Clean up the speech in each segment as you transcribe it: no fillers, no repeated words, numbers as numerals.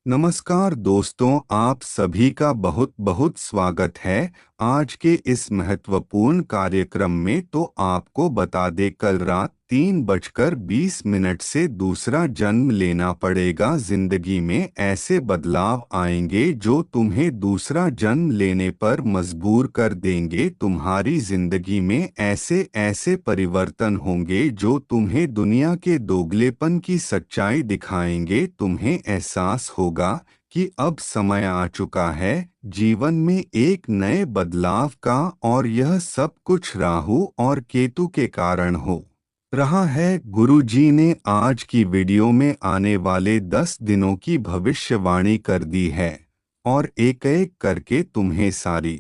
नमस्कार दोस्तों, आप सभी का बहुत बहुत स्वागत है। आज के इस महत्वपूर्ण कार्यक्रम में तो आपको बता दें, कल रात 3:20 से दूसरा जन्म लेना पड़ेगा। जिंदगी में ऐसे बदलाव आएंगे जो तुम्हें दूसरा जन्म लेने पर मजबूर कर देंगे। तुम्हारी जिंदगी में ऐसे ऐसे परिवर्तन होंगे जो तुम्हें दुनिया के दोगलेपन की सच्चाई दिखाएंगे। तुम्हें एहसास होगा कि अब समय आ चुका है जीवन में एक नए बदलाव का, और यह सब कुछ राहु और केतु के कारण हो रहा है। गुरुजी ने आज की वीडियो में आने वाले 10 दिनों की भविष्यवाणी कर दी है और एक एक करके तुम्हें सारी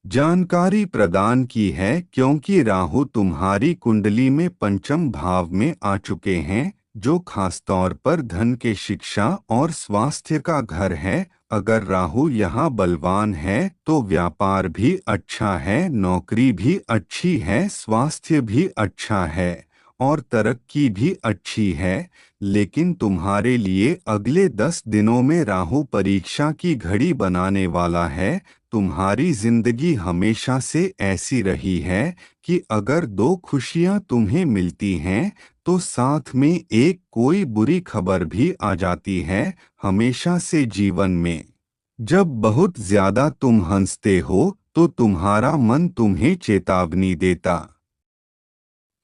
जानकारी प्रदान की है, क्योंकि राहु तुम्हारी कुंडली में पंचम भाव में आ चुके हैं, जो खासतौर पर धन के, शिक्षा और स्वास्थ्य का घर है। अगर राहु यहाँ बलवान है तो व्यापार भी अच्छा है, नौकरी भी अच्छी है, स्वास्थ्य भी अच्छा है और तरक्की भी अच्छी है। लेकिन तुम्हारे लिए अगले 10 दिनों में राहु परीक्षा की घड़ी बनाने वाला है। तुम्हारी जिंदगी हमेशा से ऐसी रही है कि अगर दो खुशियां तुम्हें मिलती हैं तो साथ में एक कोई बुरी खबर भी आ जाती है। हमेशा से जीवन में जब बहुत ज्यादा तुम हंसते हो तो तुम्हारा मन तुम्हें चेतावनी देता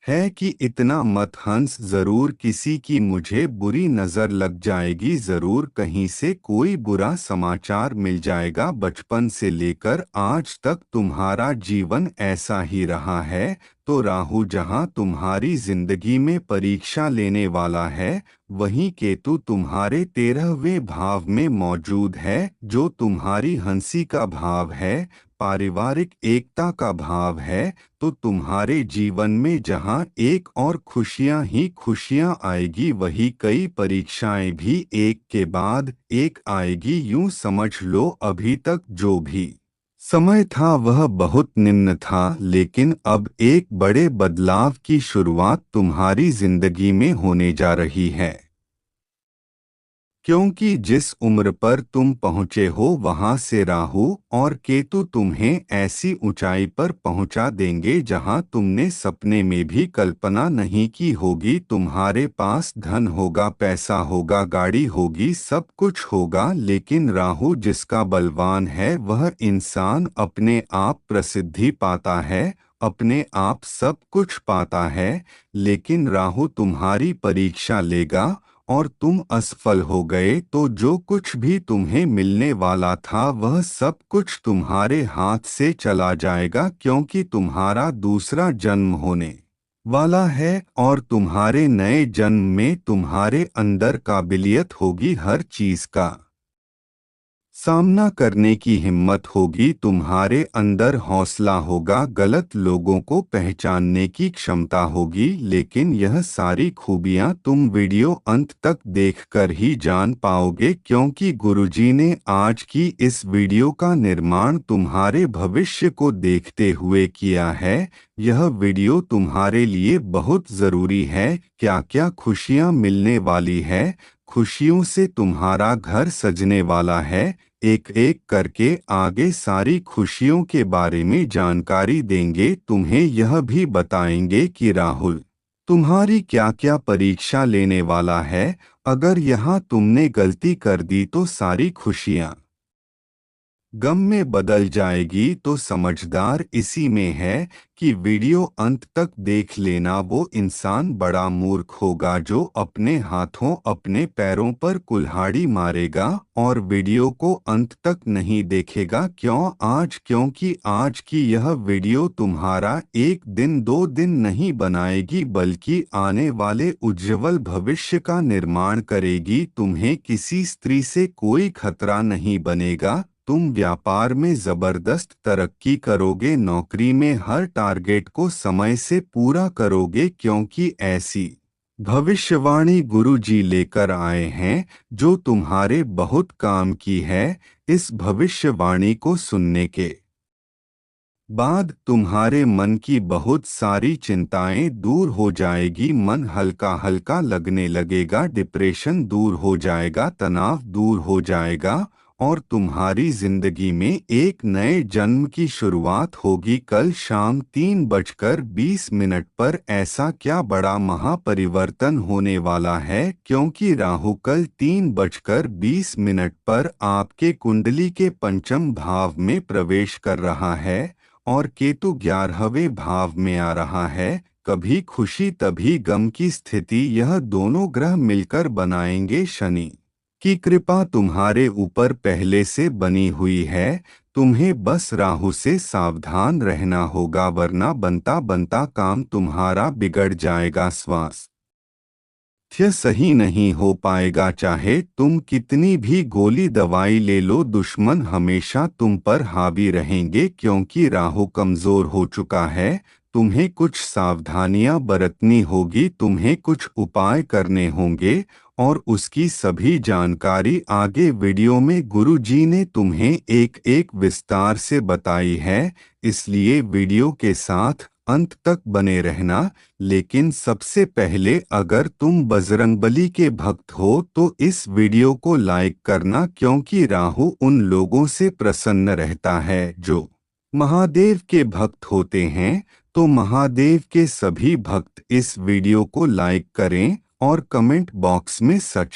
है कि इतना मत हंस, जरूर किसी की मुझे बुरी नजर लग जाएगी, जरूर कहीं से कोई बुरा समाचार मिल जाएगा। बचपन से लेकर आज तक तुम्हारा जीवन ऐसा ही रहा है। तो राहु जहां तुम्हारी जिंदगी में परीक्षा लेने वाला है, वहीं केतु तुम्हारे 13वें भाव में मौजूद है, जो तुम्हारी हंसी का भाव है, पारिवारिक एकता का भाव है। तो तुम्हारे जीवन में जहां एक और खुशियां ही खुशियां आएगी, वही कई परीक्षाएं भी एक के बाद एक आएगी। यूं समझ लो, अभी तक जो भी समय था वह बहुत निम्न था, लेकिन अब एक बड़े बदलाव की शुरुआत तुम्हारी जिंदगी में होने जा रही है। क्योंकि जिस उम्र पर तुम पहुँचे हो वहां से राहु और केतु तुम्हें ऐसी ऊंचाई पर पहुंचा देंगे जहां तुमने सपने में भी कल्पना नहीं की होगी। तुम्हारे पास धन होगा, पैसा होगा, गाड़ी होगी, सब कुछ होगा, लेकिन राहु जिसका बलवान है वह इंसान अपने आप प्रसिद्धि पाता है, अपने आप सब कुछ पाता है। लेकिन राहु तुम्हारी परीक्षा लेगा और तुम असफल हो गए तो जो कुछ भी तुम्हें मिलने वाला था वह सब कुछ तुम्हारे हाथ से चला जाएगा, क्योंकि तुम्हारा दूसरा जन्म होने वाला है और तुम्हारे नए जन्म में तुम्हारे अंदर काबिलियत होगी, हर चीज का सामना करने की हिम्मत होगी, तुम्हारे अंदर हौसला होगा, गलत लोगों को पहचानने की क्षमता होगी। लेकिन यह सारी खूबियां तुम वीडियो अंत तक देखकर ही जान पाओगे, क्योंकि गुरुजी ने आज की इस वीडियो का निर्माण तुम्हारे भविष्य को देखते हुए किया है। यह वीडियो तुम्हारे लिए बहुत जरूरी है। क्या क्या खुशियां मिलने वाली है, खुशियों से तुम्हारा घर सजने वाला है, एक एक करके आगे सारी खुशियों के बारे में जानकारी देंगे। तुम्हें यह भी बताएंगे कि राहुल तुम्हारी क्या क्या परीक्षा लेने वाला है। अगर यहाँ तुमने गलती कर दी तो सारी खुशियाँ गम में बदल जाएगी। तो समझदार इसी में है कि वीडियो अंत तक देख लेना। वो इंसान बड़ा मूर्ख होगा जो अपने हाथों अपने पैरों पर कुल्हाड़ी मारेगा और वीडियो को अंत तक नहीं देखेगा। क्यों? क्योंकि आज की यह वीडियो तुम्हारा एक दिन दो दिन नहीं बनाएगी, बल्कि आने वाले उज्जवल भविष्य का निर्माण करेगी। तुम्हें किसी स्त्री से कोई खतरा नहीं बनेगा, तुम व्यापार में जबरदस्त तरक्की करोगे, नौकरी में हर टारगेट को समय से पूरा करोगे, क्योंकि ऐसी भविष्यवाणी गुरुजी लेकर आए हैं जो तुम्हारे बहुत काम की है। इस भविष्यवाणी को सुनने के बाद तुम्हारे मन की बहुत सारी चिंताएं दूर हो जाएगी, मन हल्का हल्का लगने लगेगा, डिप्रेशन दूर हो जाएगा, तनाव दूर हो जाएगा और तुम्हारी जिंदगी में एक नए जन्म की शुरुआत होगी। कल शाम 3:20 पर ऐसा क्या बड़ा महापरिवर्तन होने वाला है, क्योंकि राहु कल 3:20 पर आपके कुंडली के पंचम भाव में प्रवेश कर रहा है और केतु 11वें भाव में आ रहा है। कभी खुशी तभी गम की स्थिति यह दोनों ग्रह मिलकर बनाएंगे। शनि की कृपा तुम्हारे ऊपर पहले से बनी हुई है, तुम्हें बस राहु से सावधान रहना होगा, वरना बनता बनता काम तुम्हारा बिगड़ जाएगा। स्वास्थ्य सही नहीं हो पाएगा, चाहे तुम कितनी भी गोली दवाई ले लो, दुश्मन हमेशा तुम पर हावी रहेंगे, क्योंकि राहु कमजोर हो चुका है। तुम्हें कुछ सावधानियां बरतनी होगी, तुम्हें कुछ उपाय करने होंगे और उसकी सभी जानकारी आगे वीडियो में गुरुजी ने तुम्हें एक एक विस्तार से बताई है, इसलिए वीडियो के साथ अंत तक बने रहना। लेकिन सबसे पहले अगर तुम बजरंगबली के भक्त हो तो इस वीडियो को लाइक करना, क्योंकि राहु उन लोगों से प्रसन्न रहता है जो महादेव के भक्त होते हैं। तो महादेव के सभी भक्त इस वीडियो को लाइक करें और कमेंट बॉक्स में सच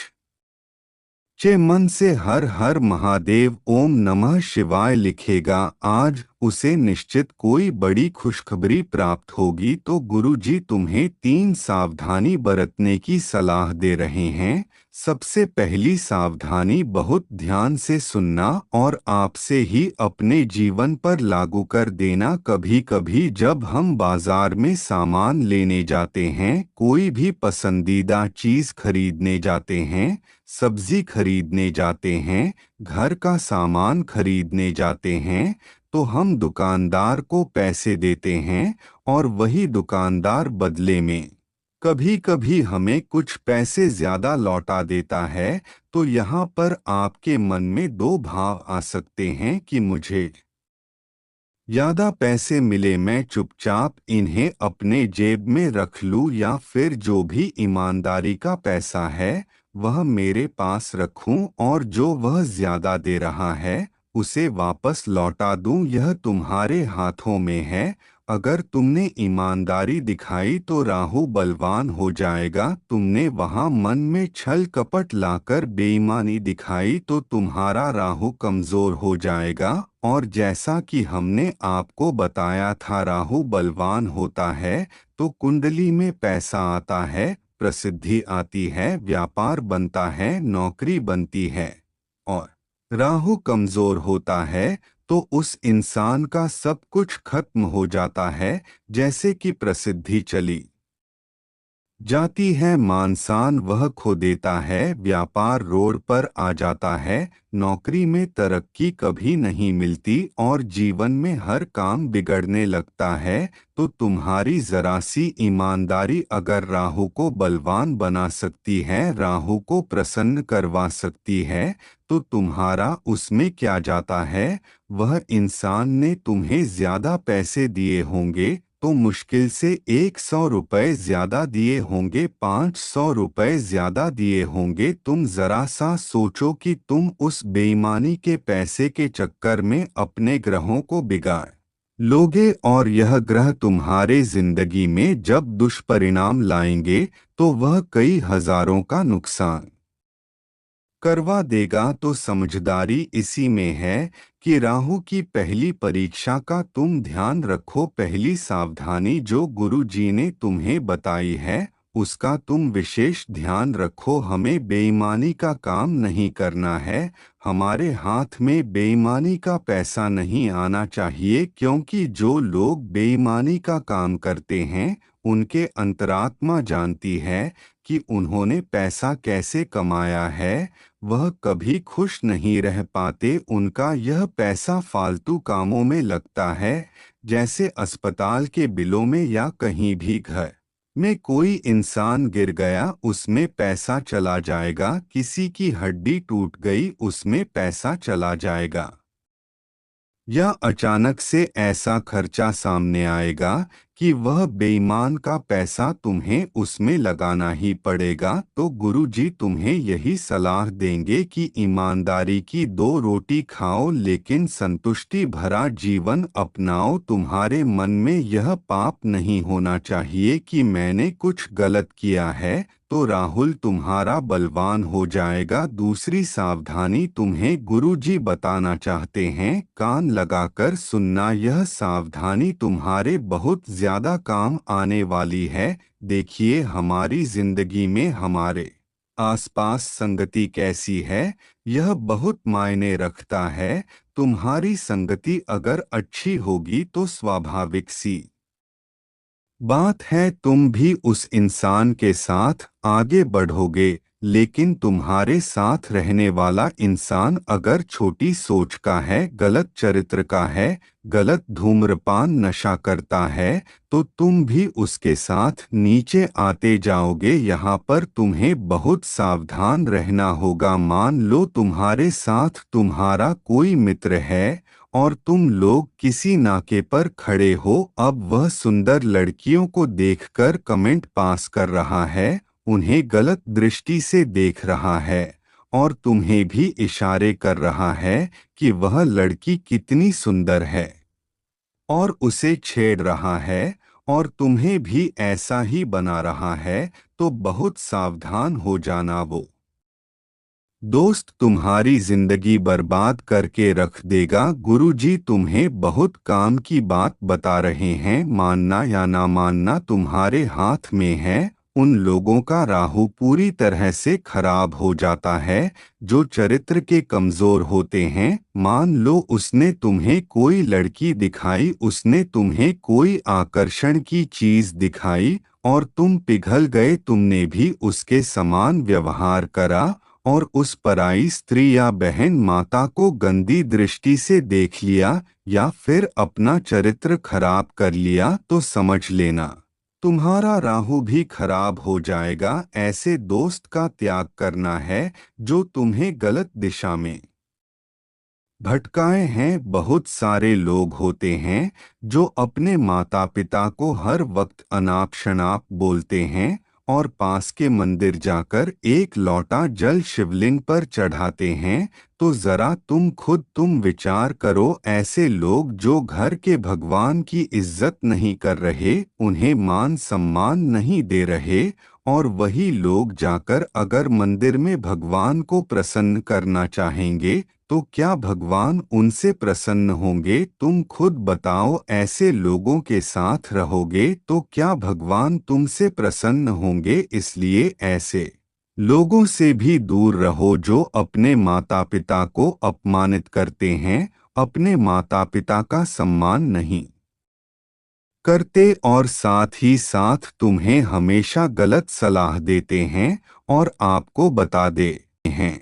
चे मन से हर हर महादेव ओम नमः शिवाय लिखेगा। आज उसे निश्चित कोई बड़ी खुशखबरी प्राप्त होगी। तो गुरुजी तुम्हें 3 सावधानी बरतने की सलाह दे रहे हैं। सबसे पहली सावधानी, बहुत ध्यान से सुनना और आपसे ही अपने जीवन पर लागू कर देना। कभी कभी जब हम बाजार में सामान लेने जाते हैं, कोई भी पसंदीदा चीज खरीदने जाते हैं, सब्जी खरीदने जाते हैं, घर का सामान खरीदने जाते हैं, तो हम दुकानदार को पैसे देते हैं और वही दुकानदार बदले में कभी कभी हमें कुछ पैसे ज्यादा लौटा देता है। तो यहाँ पर आपके मन में दो भाव आ सकते हैं कि मुझे ज्यादा पैसे मिले, मैं चुपचाप इन्हें अपने जेब में रख लूं, या फिर जो भी ईमानदारी का पैसा है वह मेरे पास रखूं और जो वह ज्यादा दे रहा है उसे वापस लौटा दूं। यह तुम्हारे हाथों में है। अगर तुमने ईमानदारी दिखाई तो राहु बलवान हो जाएगा, तुमने वहां मन में छल कपट लाकर बेईमानी दिखाई तो तुम्हारा राहु कमजोर हो जाएगा। और जैसा कि हमने आपको बताया था, राहु बलवान होता है तो कुंडली में पैसा आता है, प्रसिद्धि आती है, व्यापार बनता है, नौकरी बनती है। और राहु कमजोर होता है तो उस इंसान का सब कुछ खत्म हो जाता है, जैसे कि प्रसिद्धि चली जाती है, मानसान वह खो देता है, व्यापार रोड पर आ जाता है, नौकरी में तरक्की कभी नहीं मिलती और जीवन में हर काम बिगड़ने लगता है। तो तुम्हारी जरा सी ईमानदारी अगर राहु को बलवान बना सकती है, राहु को प्रसन्न करवा सकती है, तो तुम्हारा उसमें क्या जाता है। वह इंसान ने तुम्हें ज्यादा पैसे दिए होंगे तो मुश्किल से 100 रुपए ज्यादा दिए होंगे, 500 रुपए ज्यादा दिए होंगे, तुम जरा सा सोचो कि तुम उस बेईमानी के पैसे के चक्कर में अपने ग्रहों को बिगाड़ लोगे और यह ग्रह तुम्हारे जिंदगी में जब दुष्परिणाम लाएंगे तो वह कई हजारों का नुकसान करवा देगा। तो समझदारी इसी में है कि राहु की पहली परीक्षा का तुम ध्यान रखो। पहली सावधानी जो गुरु जी ने तुम्हें बताई है उसका तुम विशेष ध्यान रखो। हमें बेईमानी का काम नहीं करना है, हमारे हाथ में बेईमानी का पैसा नहीं आना चाहिए, क्योंकि जो लोग बेईमानी का काम करते हैं उनके अंतरात्मा जानती है कि उन्होंने पैसा कैसे कमाया है। वह कभी खुश नहीं रह पाते, उनका यह पैसा फालतू कामों में लगता है, जैसे अस्पताल के बिलों में या कहीं भी घर में कोई इंसान गिर गया उसमें पैसा चला जाएगा, किसी की हड्डी टूट गई उसमें पैसा चला जाएगा। या अचानक से ऐसा खर्चा सामने आएगा कि वह बेईमान का पैसा तुम्हें उसमें लगाना ही पड़ेगा, तो गुरुजी तुम्हें यही सलाह देंगे कि ईमानदारी की 2 रोटी खाओ लेकिन संतुष्टि भरा जीवन अपनाओ। तुम्हारे मन में यह पाप नहीं होना चाहिए कि मैंने कुछ गलत किया है, तो राहुल तुम्हारा बलवान हो जाएगा। दूसरी सावधानी तुम्हें गुरुजी बताना चाहते हैं, कान लगाकर सुनना। यह सावधानी तुम्हारे बहुत ज्यादा काम आने वाली है। देखिए, हमारी जिंदगी में हमारे आसपास संगति कैसी है, यह बहुत मायने रखता है। तुम्हारी संगति अगर अच्छी होगी तो स्वाभाविक सी बात है तुम भी उस इंसान के साथ आगे बढ़ोगे, लेकिन तुम्हारे साथ रहने वाला इंसान अगर छोटी सोच का है, गलत चरित्र का है, गलत धूम्रपान नशा करता है, तो तुम भी उसके साथ नीचे आते जाओगे। यहाँ पर तुम्हें बहुत सावधान रहना होगा। मान लो तुम्हारे साथ तुम्हारा कोई मित्र है और तुम लोग किसी नाके पर खड़े हो। अब वह सुंदर लड़कियों को देखकर कमेंट पास कर रहा है, उन्हें गलत दृष्टि से देख रहा है और तुम्हें भी इशारे कर रहा है कि वह लड़की कितनी सुंदर है और उसे छेड़ रहा है और तुम्हें भी ऐसा ही बना रहा है, तो बहुत सावधान हो जाना। वो दोस्त तुम्हारी जिंदगी बर्बाद करके रख देगा। गुरुजी तुम्हें बहुत काम की बात बता रहे हैं, मानना या ना मानना तुम्हारे हाथ में है। उन लोगों का राहु पूरी तरह से खराब हो जाता है जो चरित्र के कमजोर होते हैं। मान लो उसने तुम्हें कोई लड़की दिखाई, उसने तुम्हें कोई आकर्षण की चीज दिखाई और तुम पिघल गए, तुमने भी उसके समान व्यवहार करा और उस पराई स्त्री या बहन माता को गंदी दृष्टि से देख लिया या फिर अपना चरित्र खराब कर लिया, तो समझ लेना तुम्हारा राहु भी खराब हो जाएगा। ऐसे दोस्त का त्याग करना है जो तुम्हें गलत दिशा में भटकाए हैं। बहुत सारे लोग होते हैं जो अपने माता पिता को हर वक्त अनाप शनाप बोलते हैं और पास के मंदिर जाकर एक लोटा जल शिवलिंग पर चढ़ाते हैं। तो जरा तुम विचार करो, ऐसे लोग जो घर के भगवान की इज्जत नहीं कर रहे, उन्हें मान सम्मान नहीं दे रहे, और वही लोग जाकर अगर मंदिर में भगवान को प्रसन्न करना चाहेंगे, तो क्या भगवान उनसे प्रसन्न होंगे? तुम खुद बताओ, ऐसे लोगों के साथ रहोगे तो क्या भगवान तुमसे प्रसन्न होंगे? इसलिए ऐसे लोगों से भी दूर रहो जो अपने माता पिता को अपमानित करते हैं, अपने माता पिता का सम्मान नहीं करते और साथ ही साथ तुम्हें हमेशा गलत सलाह देते हैं और आपको बता दे हैं।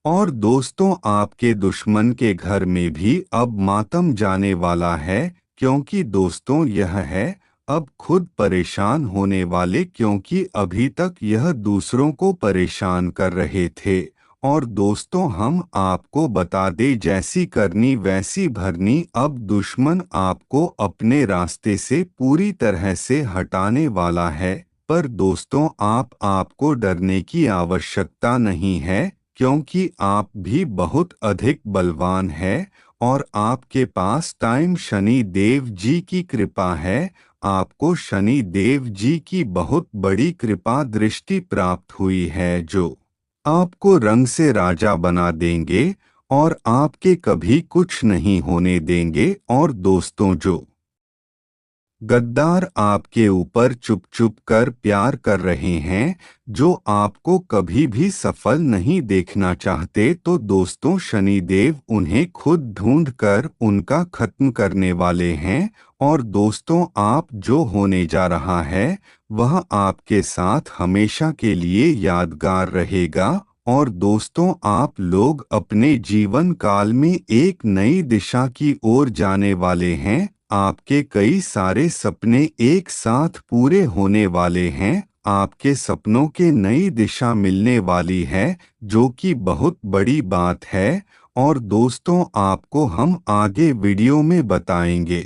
और दोस्तों, आपके दुश्मन के घर में भी अब मातम जाने वाला है, क्योंकि दोस्तों यह है अब खुद परेशान होने वाले, क्योंकि अभी तक यह दूसरों को परेशान कर रहे थे। और दोस्तों, हम आपको बता दें, जैसी करनी वैसी भरनी। अब दुश्मन आपको अपने रास्ते से पूरी तरह से हटाने वाला है। पर दोस्तों, आपको डरने की आवश्यकता नहीं है, क्योंकि आप भी बहुत अधिक बलवान है और आपके पास टाइम शनि देव जी की कृपा है। आपको शनि देव जी की बहुत बड़ी कृपा दृष्टि प्राप्त हुई है जो आपको रंग से राजा बना देंगे और आपके कभी कुछ नहीं होने देंगे। और दोस्तों, जो गद्दार आपके ऊपर चुप चुप कर प्यार कर रहे हैं, जो आपको कभी भी सफल नहीं देखना चाहते, तो दोस्तों शनिदेव उन्हें खुद ढूंढ कर उनका खत्म करने वाले हैं। और दोस्तों, आप जो होने जा रहा है वह आपके साथ हमेशा के लिए यादगार रहेगा। और दोस्तों, आप लोग अपने जीवन काल में एक नई दिशा की ओर जाने वाले हैं। आपके कई सारे सपने एक साथ पूरे होने वाले हैं। आपके सपनों के नई दिशा मिलने वाली है, जो कि बहुत बड़ी बात है। और दोस्तों आपको हम आगे वीडियो में बताएंगे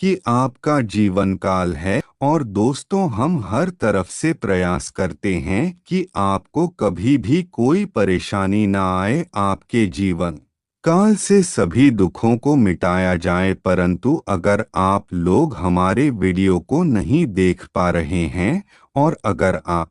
कि आपका जीवन काल है। और दोस्तों हम हर तरफ से प्रयास करते हैं कि आपको कभी भी कोई परेशानी ना आए, आपके जीवन काल से सभी दुखों को मिटाया जाए। परंतु अगर आप लोग हमारे वीडियो को नहीं देख पा रहे हैं और अगर आप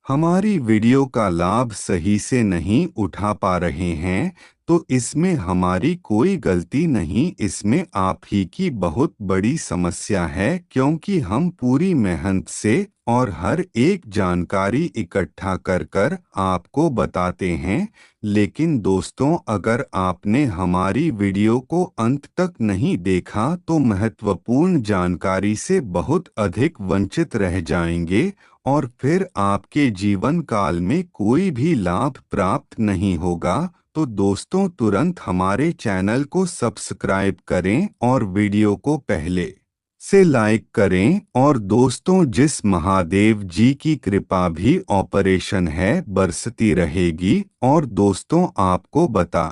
हमारी वीडियो का लाभ सही से नहीं उठा पा रहे हैं तो इसमें हमारी कोई गलती नहीं, इसमें आप ही की बहुत बड़ी समस्या है, क्योंकि हम पूरी मेहनत से और हर एक जानकारी इकट्ठा कर कर आपको बताते हैं। लेकिन दोस्तों अगर आपने हमारी वीडियो को अंत तक नहीं देखा तो महत्वपूर्ण जानकारी से बहुत अधिक वंचित रह जाएंगे और फिर आपके जीवन काल में कोई भी लाभ प्राप्त नहीं होगा। तो दोस्तों तुरंत हमारे चैनल को सब्सक्राइब करें और वीडियो को पहले से लाइक करें। और दोस्तों जिस महादेव जी की कृपा भी ऑपरेशन है बरसती रहेगी। और दोस्तों आपको बता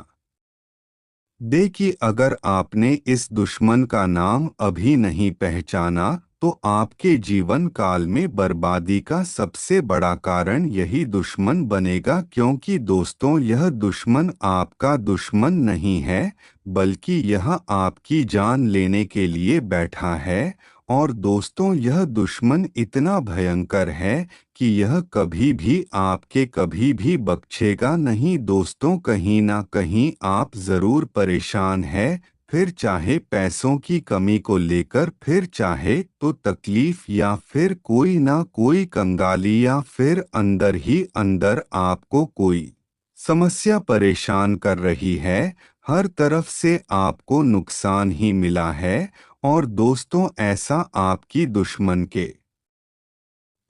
दे कि अगर आपने इस दुश्मन का नाम अभी नहीं पहचाना तो आपके जीवन काल में बर्बादी का सबसे बड़ा कारण यही दुश्मन बनेगा, क्योंकि दोस्तों यह दुश्मन आपका दुश्मन नहीं है बल्कि यह आपकी जान लेने के लिए बैठा है। और दोस्तों यह दुश्मन इतना भयंकर है कि यह कभी भी आपके कभी भी बख्शेगा नहीं। दोस्तों कहीं ना कहीं आप जरूर परेशान हैं, फिर चाहे पैसों की कमी को लेकर, फिर चाहे तो तकलीफ या फिर कोई ना कोई कंगाली या फिर अंदर ही अंदर आपको कोई समस्या परेशान कर रही है। हर तरफ से आपको नुकसान ही मिला है। और दोस्तों ऐसा आपकी दुश्मन के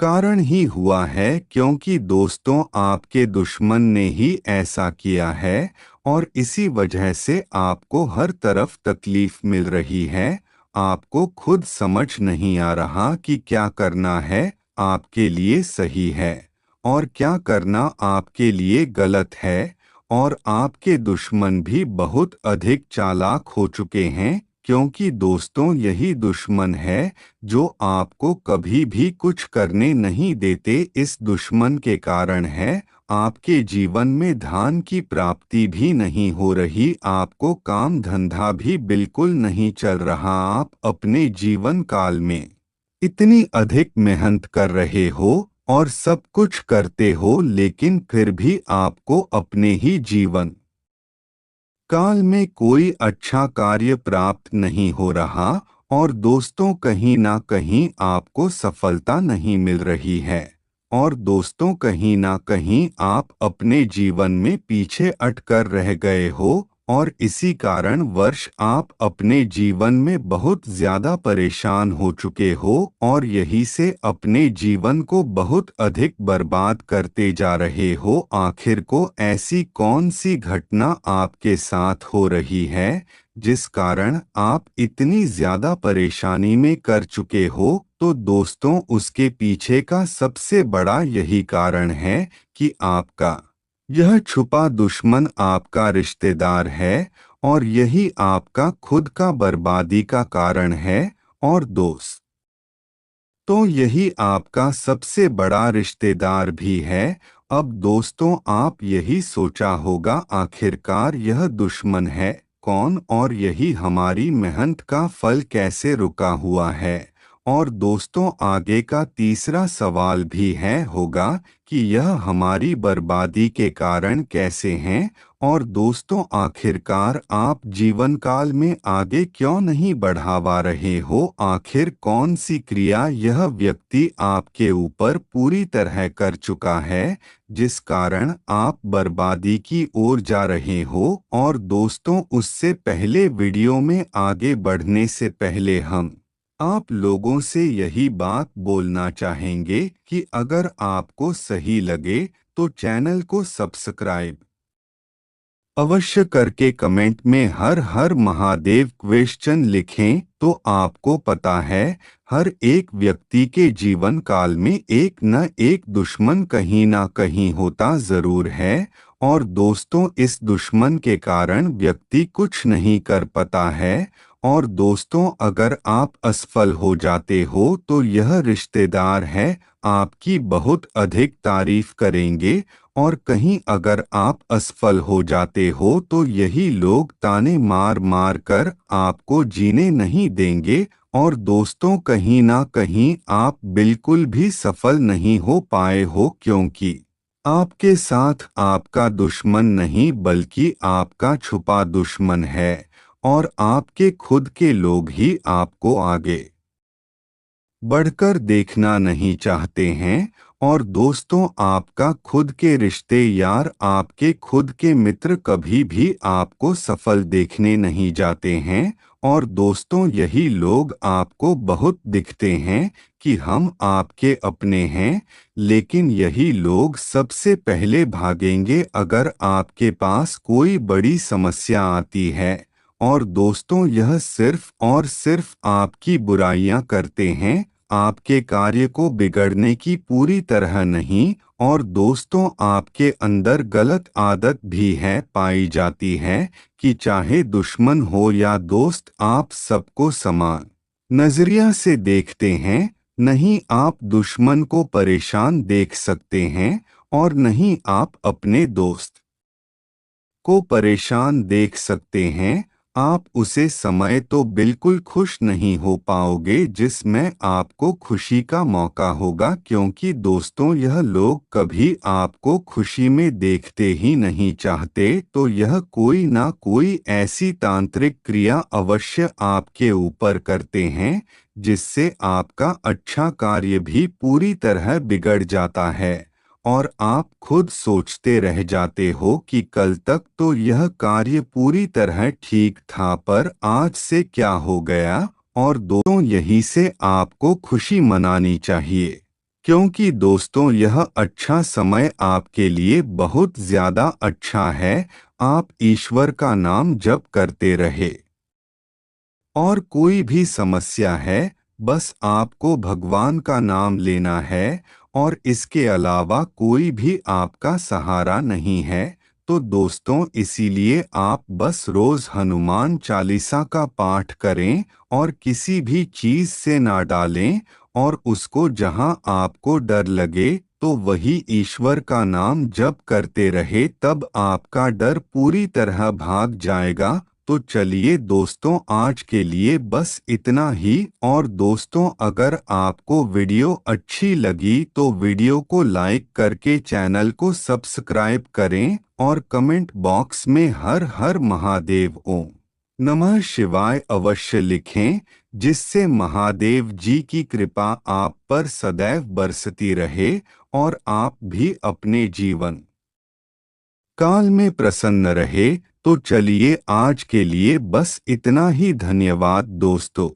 कारण ही हुआ है, क्योंकि दोस्तों आपके दुश्मन ने ही ऐसा किया है और इसी वजह से आपको हर तरफ तकलीफ मिल रही है। आपको खुद समझ नहीं आ रहा कि क्या करना है आपके लिए सही है और क्या करना आपके लिए गलत है। और आपके दुश्मन भी बहुत अधिक चालाक हो चुके हैं, क्योंकि दोस्तों यही दुश्मन है जो आपको कभी भी कुछ करने नहीं देते। इस दुश्मन के कारण है आपके जीवन में धन की प्राप्ति भी नहीं हो रही, आपको काम धंधा भी बिल्कुल नहीं चल रहा। आप अपने जीवन काल में इतनी अधिक मेहनत कर रहे हो और सब कुछ करते हो, लेकिन फिर भी आपको अपने ही जीवन काल में कोई अच्छा कार्य प्राप्त नहीं हो रहा। और दोस्तों कहीं ना कहीं आपको सफलता नहीं मिल रही है और दोस्तों कहीं ना कहीं आप अपने जीवन में पीछे अटकर रह गए हो और इसी कारण वर्ष आप अपने जीवन में बहुत ज्यादा परेशान हो चुके हो और यही से अपने जीवन को बहुत अधिक बर्बाद करते जा रहे हो। आखिर को ऐसी कौन सी घटना आपके साथ हो रही है जिस कारण आप इतनी ज्यादा परेशानी में कर चुके हो? तो दोस्तों उसके पीछे का सबसे बड़ा यही कारण है कि आपका यह छुपा दुश्मन आपका रिश्तेदार है और यही आपका खुद का बर्बादी का कारण है। और दोस्त तो यही आपका सबसे बड़ा रिश्तेदार भी है। अब दोस्तों आप यही सोचा होगा आखिरकार यह दुश्मन है कौन और यही हमारी मेहनत का फल कैसे रुका हुआ है। और दोस्तों आगे का तीसरा सवाल भी है होगा कि यह हमारी बर्बादी के कारण कैसे हैं। और दोस्तों आखिरकार आप जीवन काल में आगे क्यों नहीं बढ़ावा रहे हो? आखिर कौन सी क्रिया यह व्यक्ति आपके ऊपर पूरी तरह कर चुका है जिस कारण आप बर्बादी की ओर जा रहे हो? और दोस्तों उससे पहले वीडियो में आगे बढ़ने से पहले हम आप लोगों से यही बात बोलना चाहेंगे कि अगर आपको सही लगे तो चैनल को सब्सक्राइब अवश्य करके कमेंट में हर हर महादेव क्वेश्चन लिखें। तो आपको पता है हर एक व्यक्ति के जीवन काल में एक न एक दुश्मन कहीं ना कहीं होता जरूर है। और दोस्तों, इस दुश्मन के कारण व्यक्ति कुछ नहीं कर पाता है। और दोस्तों, अगर आप असफल हो जाते हो तो यह रिश्तेदार है आपकी बहुत अधिक तारीफ करेंगे। और कहीं अगर आप असफल हो जाते हो तो यही लोग ताने मार मार कर आपको जीने नहीं देंगे। और दोस्तों, कहीं ना कहीं आप बिल्कुल भी सफल नहीं हो पाए हो, क्योंकि आपके साथ आपका दुश्मन नहीं बल्कि आपका छुपा दुश्मन है। और आपके खुद के लोग ही आपको आगे बढ़कर देखना नहीं चाहते हैं। और दोस्तों, आपका खुद के रिश्ते यार, आपके खुद के मित्र कभी भी आपको सफल देखने नहीं जाते हैं। और दोस्तों, यही लोग आपको बहुत दिखते हैं कि हम आपके अपने हैं, लेकिन यही लोग सबसे पहले भागेंगे अगर आपके पास कोई बड़ी समस्या आती है। और दोस्तों, यह सिर्फ और सिर्फ आपकी बुराइयां करते हैं, आपके कार्य को बिगड़ने की पूरी तरह नहीं। और दोस्तों, आपके अंदर गलत आदत भी है पाई जाती है कि चाहे दुश्मन हो या दोस्त, आप सबको समान नजरिया से देखते हैं। नहीं आप दुश्मन को परेशान देख सकते हैं, और नहीं आप अपने दोस्त को परेशान देख सकते हैं। आप उसे समय तो बिल्कुल खुश नहीं हो पाओगे जिसमें आपको खुशी का मौका होगा, क्योंकि दोस्तों, यह लोग कभी आपको खुशी में देखते ही नहीं चाहते। तो यह कोई ना कोई ऐसी तांत्रिक क्रिया अवश्य आपके ऊपर करते हैं जिससे आपका अच्छा कार्य भी पूरी तरह बिगड़ जाता है। और आप खुद सोचते रह जाते हो कि कल तक तो यह कार्य पूरी तरह ठीक था, पर आज से क्या हो गया। और दोस्तों, यही से आपको खुशी मनानी चाहिए, क्योंकि दोस्तों, यह अच्छा समय आपके लिए बहुत ज्यादा अच्छा है। आप ईश्वर का नाम जप करते रहे, और कोई भी समस्या है बस आपको भगवान का नाम लेना है, और इसके अलावा कोई भी आपका सहारा नहीं है। तो दोस्तों, इसीलिए आप बस रोज हनुमान चालीसा का पाठ करें और किसी भी चीज से ना डालें। और उसको जहां आपको डर लगे तो वही ईश्वर का नाम जप करते रहे, तब आपका डर पूरी तरह भाग जाएगा। तो चलिए दोस्तों, आज के लिए बस इतना ही। और दोस्तों, अगर आपको वीडियो अच्छी लगी तो वीडियो को लाइक करके चैनल को सब्सक्राइब करें, और कमेंट बॉक्स में हर हर महादेव ओम नमः शिवाय अवश्य लिखें, जिससे महादेव जी की कृपा आप पर सदैव बरसती रहे और आप भी अपने जीवन काल में प्रसन्न रहे। तो चलिए आज के लिए बस इतना ही। धन्यवाद दोस्तों।